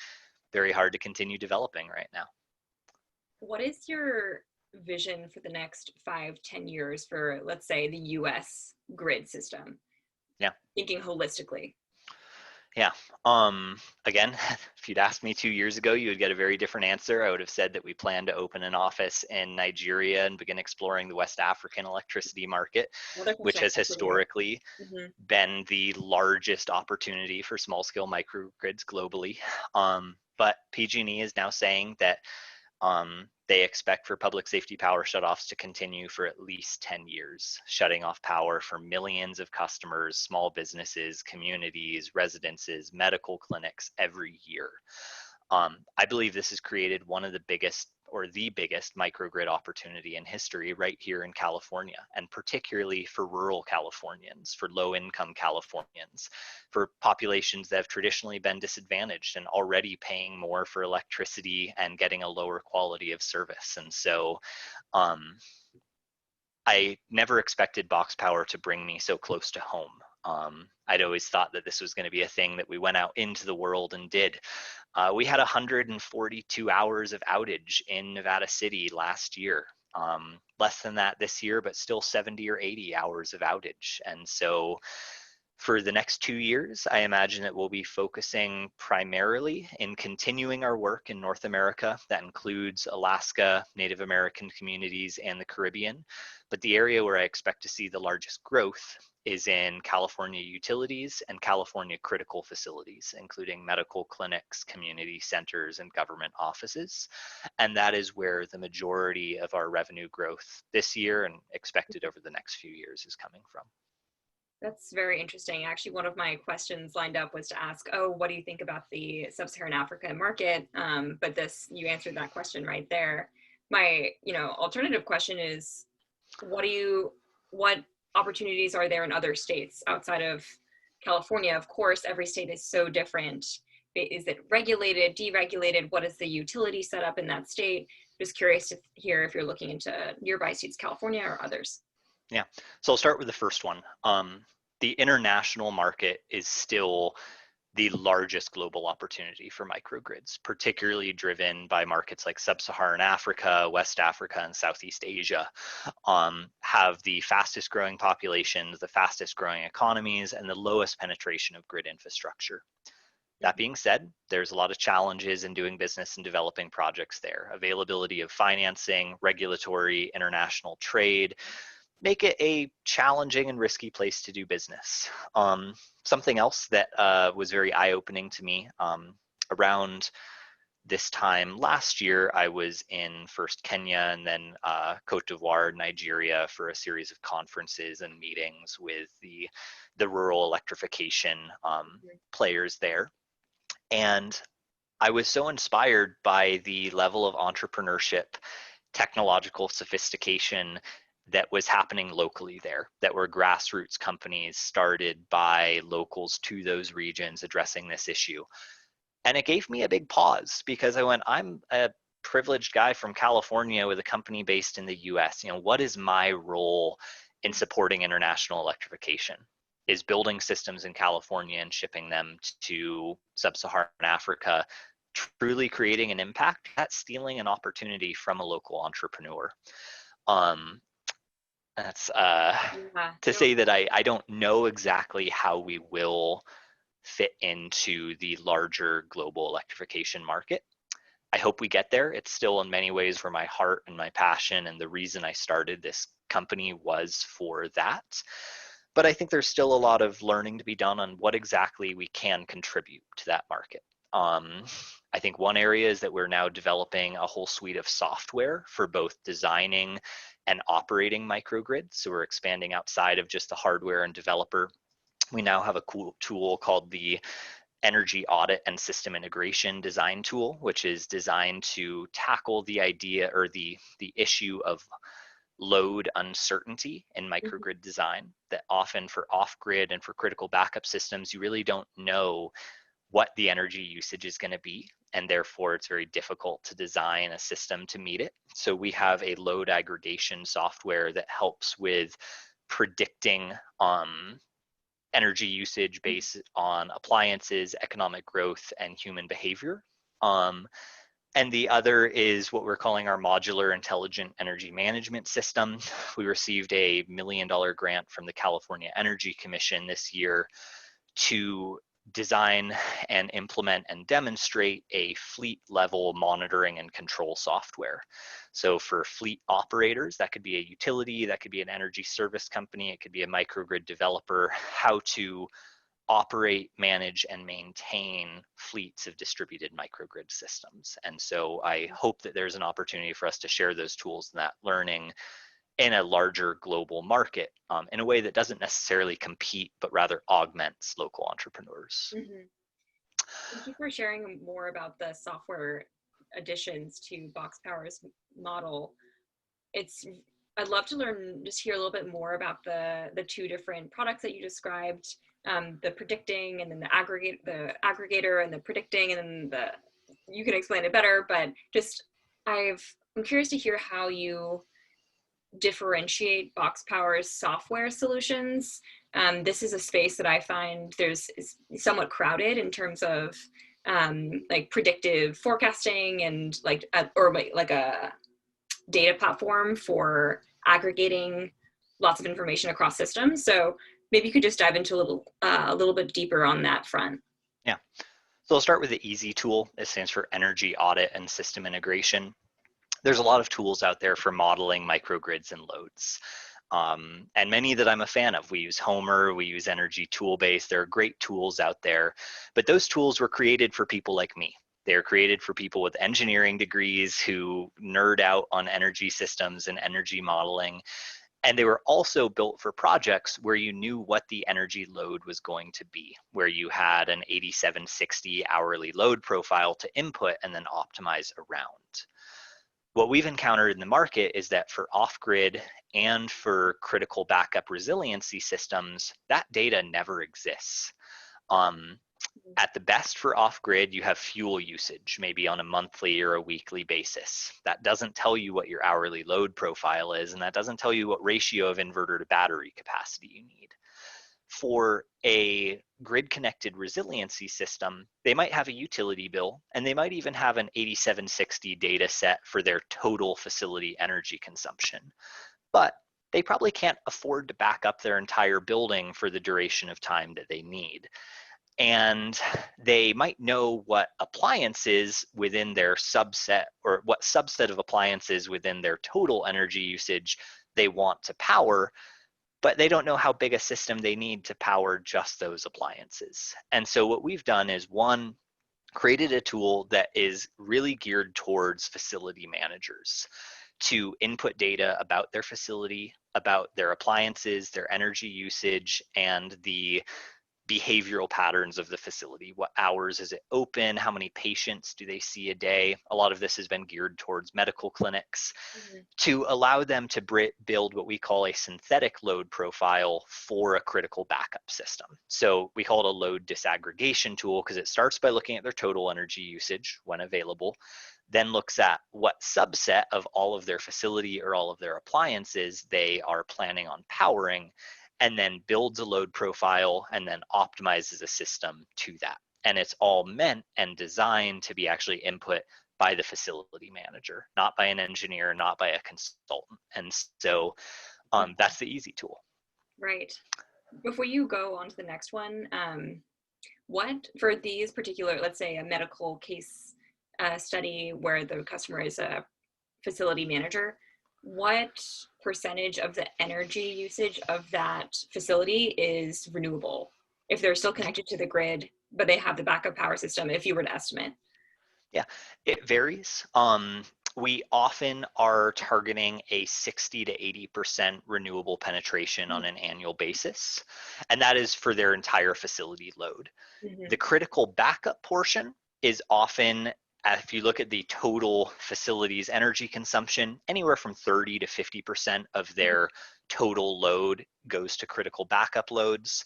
very hard to continue developing right now. What is your vision for the next 5-10 years for, let's say, the US grid system? Yeah. Thinking holistically. Yeah. Again, if you'd asked me 2 years ago, you would get a very different answer. I would have said that we plan to open an office in Nigeria and begin exploring the West African electricity market, which has historically been the largest opportunity for small scale microgrids globally. But PG&E is now saying that they expect for public safety power shutoffs to continue for at least 10 years, shutting off power for millions of customers, small businesses, communities, residences, medical clinics every year. I believe this has created one of the biggest or the biggest microgrid opportunity in history right here in California, and particularly for rural Californians, for low-income Californians, for populations that have traditionally been disadvantaged and already paying more for electricity and getting a lower quality of service. And so I never expected BoxPower to bring me so close to home. I'd always thought that this was going to be a thing that we went out into the world and did. We had 142 hours of outage in Nevada City last year. Less than that this year, but still 70 or 80 hours of outage. And so for the next 2 years, I imagine that we'll be focusing primarily in continuing our work in North America. That includes Alaska, Native American communities, and the Caribbean. But the area where I expect to see the largest growth is in California utilities and California critical facilities, including medical clinics, community centers, and government offices. And that is where the majority of our revenue growth this year and expected over the next few years is coming from. That's very interesting. Actually, one of my questions lined up was to ask, oh, what do you think about the sub-Saharan Africa market? But you answered that question right there. My, alternative question is, what opportunities are there in other states outside of California? Of course, every state is so different. Is it regulated, deregulated? What is the utility setup in that state? Just curious to hear if you're looking into nearby states, California or others. Yeah, so I'll start with the first one. The international market is still the largest global opportunity for microgrids, particularly driven by markets like sub-Saharan Africa, West Africa, and Southeast Asia, have the fastest growing populations, the fastest growing economies, and the lowest penetration of grid infrastructure. That being said, there's a lot of challenges in doing business and developing projects there. Availability of financing, regulatory, international trade, make it a challenging and risky place to do business. Something else that was very eye-opening to me, around this time last year, I was in first Kenya and then Cote d'Ivoire, Nigeria, for a series of conferences and meetings with the rural electrification players there. And I was so inspired by the level of entrepreneurship, technological sophistication that was happening locally there, that were grassroots companies started by locals to those regions addressing this issue. And it gave me a big pause, because I went, I'm a privileged guy from California with a company based in the US. What is my role in supporting international electrification? Is building systems in California and shipping them to sub-Saharan Africa truly creating an impact? That's stealing an opportunity from a local entrepreneur. That's to say that I don't know exactly how we will fit into the larger global electrification market. I hope we get there. It's still in many ways where my heart and my passion and the reason I started this company was for that. But I think there's still a lot of learning to be done on what exactly we can contribute to that market. I think one area is that we're now developing a whole suite of software for both designing and operating microgrids. So we're expanding outside of just the hardware and developer. We now have a cool tool called the Energy Audit and System Integration Design Tool, which is designed to tackle the idea or the issue of load uncertainty in microgrid design, that often for off-grid and for critical backup systems, you really don't know what the energy usage is going to be, and therefore it's very difficult to design a system to meet it. So we have a load aggregation software that helps with predicting energy usage based on appliances, economic growth, and human behavior. And the other is what we're calling our modular intelligent energy management system. We received a $1 million grant from the California Energy Commission this year to design and implement and demonstrate a fleet level monitoring and control software. So for fleet operators, that could be a utility, that could be an energy service company, it could be a microgrid developer, how to operate, manage, and maintain fleets of distributed microgrid systems. And so I hope that there's an opportunity for us to share those tools and that learning in a larger global market, in a way that doesn't necessarily compete, but rather augments local entrepreneurs. Mm-hmm. Thank you for sharing more about the software additions to BoxPower's model. I'd love to learn, just hear a little bit more about the two different products that you described, the predicting and then the aggregator and the predicting, and then you can explain it better, but just I'm curious to hear how you differentiate BoxPower's software solutions. This is a space that I find is somewhat crowded in terms of like predictive forecasting and like a data platform for aggregating lots of information across systems. So maybe you could just dive into a little bit deeper on that front. Yeah. So I'll start with the easy tool. It stands for energy audit and system integration. There's a lot of tools out there for modeling microgrids and loads. And many that I'm a fan of. We use Homer, we use Energy Toolbase. There are great tools out there, but those tools were created for people like me. They're created for people with engineering degrees who nerd out on energy systems and energy modeling. And they were also built for projects where you knew what the energy load was going to be, where you had an 8760 hourly load profile to input and then optimize around. What we've encountered in the market is that for off-grid and for critical backup resiliency systems, that data never exists. At the best for off-grid, you have fuel usage, maybe on a monthly or a weekly basis. That doesn't tell you what your hourly load profile is, and that doesn't tell you what ratio of inverter to battery capacity you need. For a grid-connected resiliency system, they might have a utility bill, and they might even have an 8760 data set for their total facility energy consumption. But they probably can't afford to back up their entire building for the duration of time that they need. And they might know what appliances within their subset, or what subset of appliances within their total energy usage they want to power, but they don't know how big a system they need to power just those appliances. And so what we've done is, one, created a tool that is really geared towards facility managers to input data about their facility, about their appliances, their energy usage, and the behavioral patterns of the facility. What hours is it open? How many patients do they see a day? A lot of this has been geared towards medical clinics, to allow them to build what we call a synthetic load profile for a critical backup system. So we call it a load disaggregation tool because it starts by looking at their total energy usage when available, then looks at what subset of all of their facility or all of their appliances they are planning on powering, and then builds a load profile and then optimizes a system to that. And it's all meant and designed to be actually input by the facility manager, not by an engineer, not by a consultant. And so that's the easy tool. Right. Before you go on to the next one, what, for these particular, let's say a medical case study where the customer is a facility manager, what percentage of the energy usage of that facility is renewable if they're still connected to the grid, but they have the backup power system, if you were to estimate? Yeah, it varies. We often are targeting a 60 to 80% renewable penetration on an annual basis, and that is for their entire facility load. The critical backup portion is often, if you look at the total facility's energy consumption, anywhere from 30 to 50% of their total load goes to critical backup loads.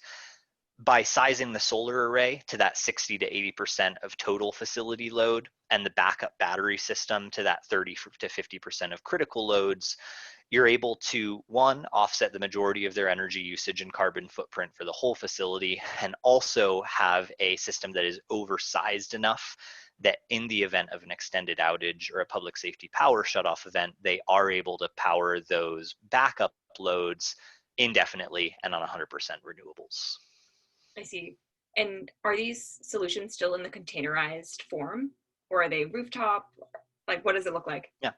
By sizing the solar array to that 60 to 80% of total facility load and the backup battery system to that 30 to 50% of critical loads, you're able to, one, offset the majority of their energy usage and carbon footprint for the whole facility, and also have a system that is oversized enough that in the event of an extended outage or a public safety power shutoff event, they are able to power those backup loads indefinitely and on 100% renewables. I see. And are these solutions still in the containerized form, or are they rooftop? Like, what does it look like? Yeah.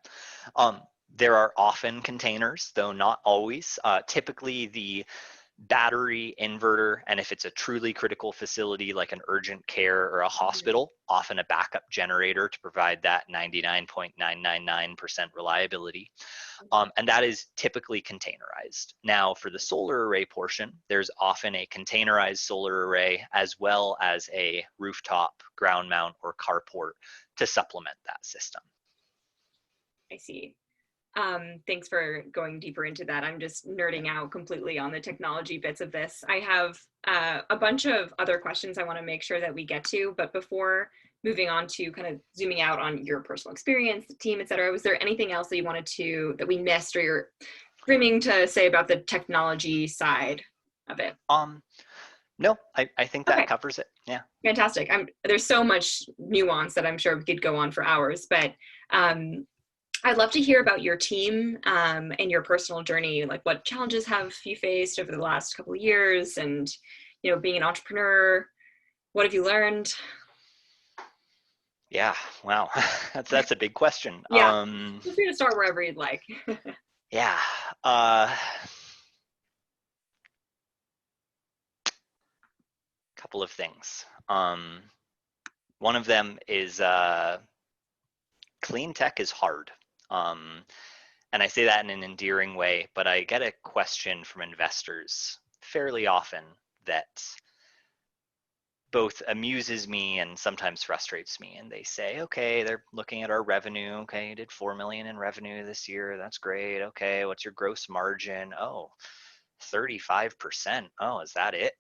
There are often containers, though not always. Typically, the battery, inverter, and if it's a truly critical facility like an urgent care or a hospital, often a backup generator to provide that 99.999% reliability. And that is typically containerized. Now, for the solar array portion, there's often a containerized solar array as well as a rooftop, ground mount, or carport to supplement that system. I see. Thanks for going deeper into that. I'm just nerding out completely on the technology bits of this. I have a bunch of other questions I want to make sure that we get to, but before moving on to kind of zooming out on your personal experience, the team, et cetera, was there anything else that you wanted to, that we missed or you're brimming to say about the technology side of it? No, I think that covers it. Yeah. Fantastic. There's so much nuance that I'm sure we could go on for hours, but I'd love to hear about your team and your personal journey. Like, what challenges have you faced over the last couple of years? And, you know, being an entrepreneur, what have you learned? Yeah, wow, that's a big question. Yeah, feel free to start wherever you'd like. Yeah, couple of things. One of them is clean tech is hard. And I say that in an endearing way, but I get a question from investors fairly often that both amuses me and sometimes frustrates me. And they say, okay, they're looking at our revenue. Okay, you did 4 million in revenue this year. That's great. Okay, what's your gross margin? Oh, 35%. Oh, is that it?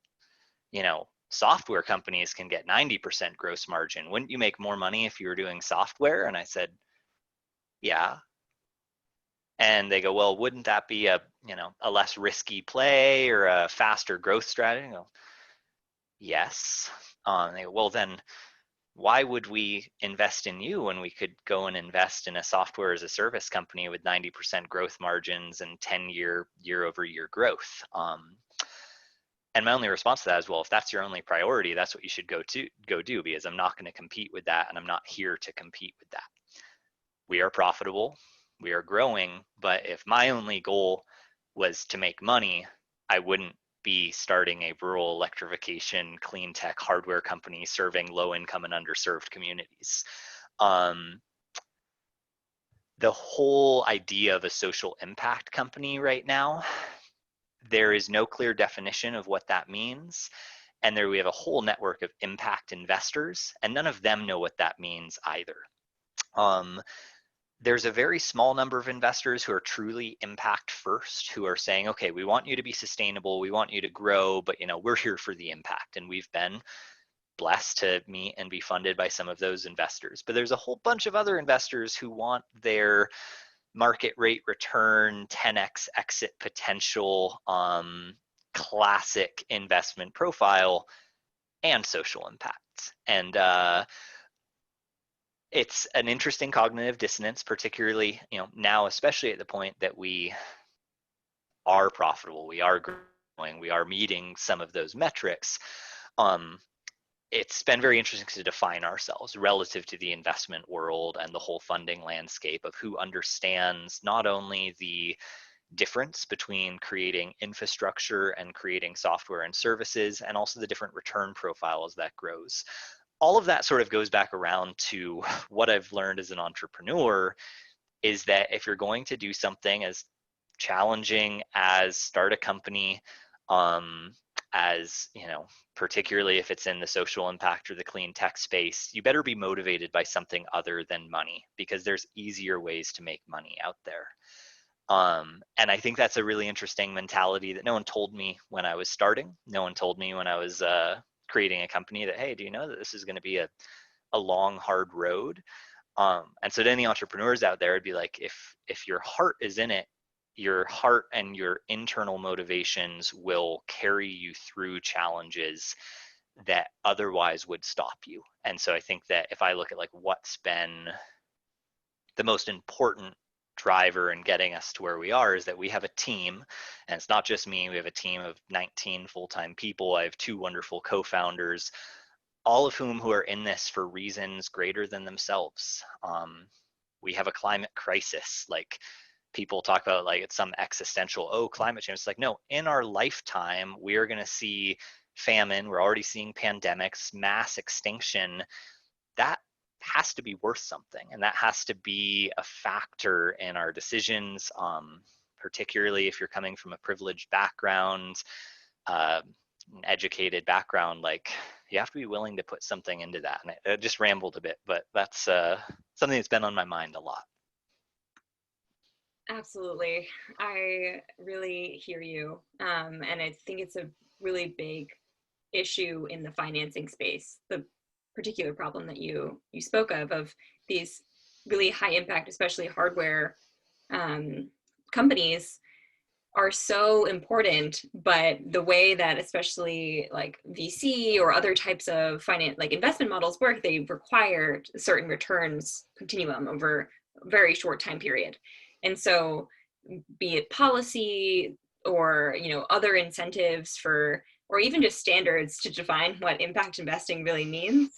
You know, software companies can get 90% gross margin. Wouldn't you make more money if you were doing software? And I said, yeah. And they go, well, wouldn't that be a less risky play or a faster growth strategy? I go, yes. They go, well, then why would we invest in you when we could go and invest in a software as a service company with 90% growth margins and 10-year year-over-year growth? And my only response to that is, well, if that's your only priority, that's what you should go do, because I'm not going to compete with that, and I'm not here to compete with that. We are profitable, we are growing, but if my only goal was to make money, I wouldn't be starting a rural electrification clean tech hardware company serving low income and underserved communities. The whole idea of a social impact company right now, there is no clear definition of what that means. And there we have a whole network of impact investors, and none of them know what that means either. There's a very small number of investors who are truly impact first, who are saying, okay, we want you to be sustainable, we want you to grow, but we're here for the impact. And we've been blessed to meet and be funded by some of those investors. But there's a whole bunch of other investors who want their market rate return, 10x exit potential, classic investment profile, and social impact. And it's an interesting cognitive dissonance, particularly now, especially at the point that we are profitable, we are growing, we are meeting some of those metrics. It's been very interesting to define ourselves relative to the investment world and the whole funding landscape of who understands not only the difference between creating infrastructure and creating software and services, and also the different return profile as that grows. All of that sort of goes back around to what I've learned as an entrepreneur, is that if you're going to do something as challenging as start a company, as particularly if it's in the social impact or the clean tech space, you better be motivated by something other than money, because there's easier ways to make money out there. And I think that's a really interesting mentality that no one told me when I was starting. No one told me when I was creating a company that, hey, do you know that this is going to be a long, hard road? And so to any entrepreneurs out there, it'd be like, if your heart is in it, your heart and your internal motivations will carry you through challenges that otherwise would stop you. And so I think that if I look at like what's been the most important driver in getting us to where we are, is that we have a team, and it's not just me. We have a team of 19 full-time people. I have 2 wonderful co-founders, all of whom who are in this for reasons greater than themselves. We have a climate crisis. Like, people talk about like it's some existential, oh, climate change. It's like, no, in our lifetime, we are going to see famine. We're already seeing pandemics, mass extinction. That has to be worth something. And that has to be a factor in our decisions, particularly if you're coming from a privileged background, an educated background, like you have to be willing to put something into that. And I just rambled a bit, but that's something that's been on my mind a lot. Absolutely. I really hear you. And I think it's a really big issue in the financing space. The particular problem that you spoke of these really high impact, especially hardware companies are so important, but the way that especially like VC or other types of finance, like investment models work, they require certain returns continuum over a very short time period. And so be it policy or, you know, other incentives for, or even just standards to define what impact investing really means,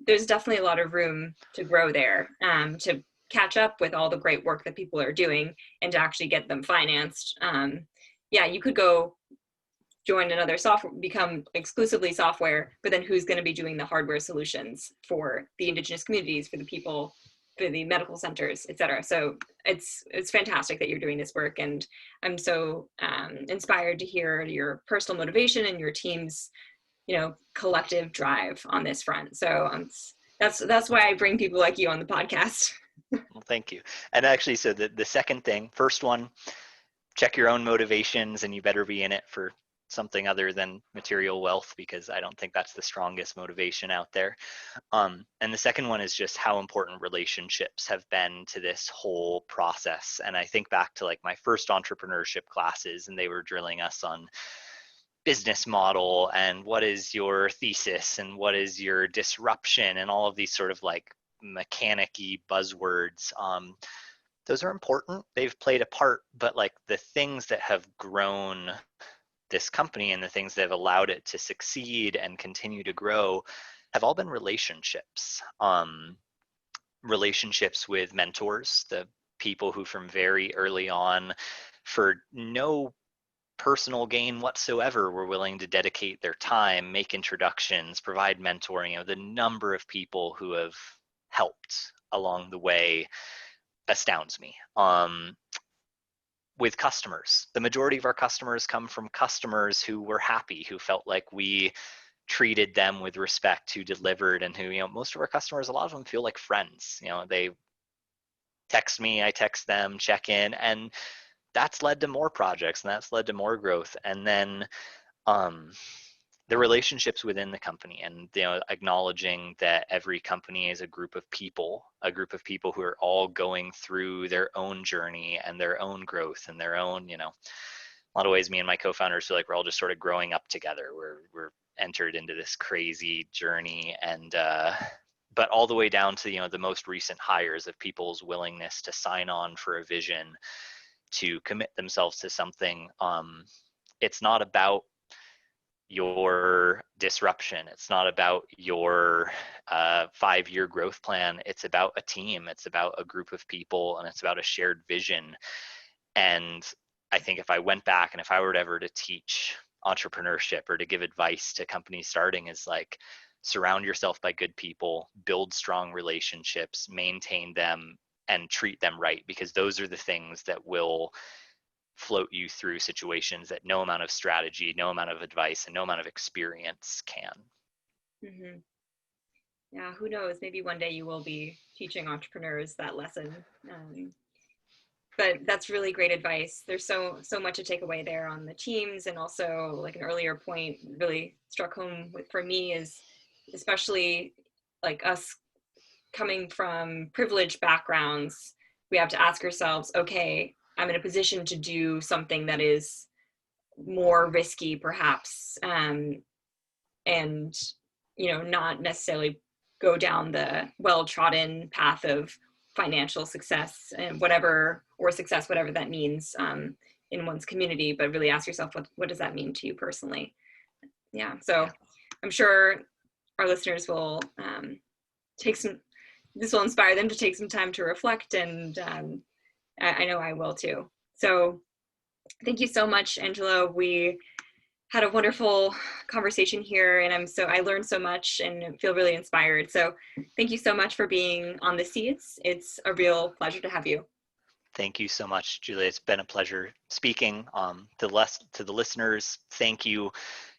there's definitely a lot of room to grow there, to catch up with all the great work that people are doing and to actually get them financed. Yeah, you could go join another software, become exclusively software, but then who's going to be doing the hardware solutions for the indigenous communities, for the people, for the medical centers, et cetera. So it's fantastic that you're doing this work. And I'm so inspired to hear your personal motivation and your team's, you know, collective drive on this front. So that's why I bring people like you on the podcast. Well, thank you. And actually, so the second thing, first one, check your own motivations, and you better be in it for something other than material wealth, because I don't think that's the strongest motivation out there. And the second one is just how important relationships have been to this whole process. And I think back to like my first entrepreneurship classes, and they were drilling us on business model and what is your thesis and what is your disruption and all of these sort of like mechanic-y buzzwords. Those are important. They've played a part, but like the things that have grown this company and the things that have allowed it to succeed and continue to grow have all been relationships. Relationships with mentors, the people who from very early on, for no personal gain whatsoever, were willing to dedicate their time, make introductions, provide mentoring. You know, the number of people who have helped along the way astounds me. With customers, the majority of our customers come from customers who were happy, who felt like we treated them with respect, who delivered, and who, you know, most of our customers, a lot of them feel like friends. You know, they text me, I text them, check in, and that's led to more projects, and that's led to more growth. And then the relationships within the company, and, you know, acknowledging that every company is a group of people who are all going through their own journey and their own growth and their own, you know, a lot of ways me and my co-founders feel like we're all just sort of growing up together. We're entered into this crazy journey, and but all the way down to, you know, the most recent hires of people's willingness to sign on for a vision, to commit themselves to something. It's not about your disruption. It's not about your 5-year growth plan. It's about a team. It's about a group of people, and it's about a shared vision. And I think if I went back and if I were ever to teach entrepreneurship or to give advice to companies starting, is like, surround yourself by good people, build strong relationships, maintain them, and treat them right, because those are the things that will float you through situations that no amount of strategy, no amount of advice, and no amount of experience can. Mm-hmm. Yeah, who knows? Maybe one day you will be teaching entrepreneurs that lesson. But that's really great advice. There's so much to take away there on the teams, and also, like, an earlier point really struck home for me is, especially like us coming from privileged backgrounds, we have to ask ourselves, okay, I'm in a position to do something that is more risky perhaps, and, you know, not necessarily go down the well-trodden path of financial success and whatever that means in one's community, but really ask yourself, what does that mean to you personally? Yeah, so I'm sure our listeners will this will inspire them to take some time to reflect and I know I will too. So thank you so much, Angelo. We had a wonderful conversation here, and I learned so much and feel really inspired. So thank you so much for being on the Seeds. It's a real pleasure to have you. Thank you so much, Julia. It's been a pleasure speaking. To the listeners, thank you.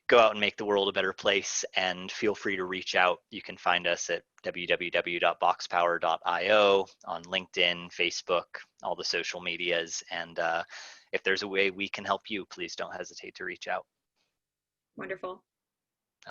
Go out and make the world a better place, and feel free to reach out. You can find us at www.boxpower.io, on LinkedIn, Facebook, all the social medias. And if there's a way we can help you, please don't hesitate to reach out. Wonderful.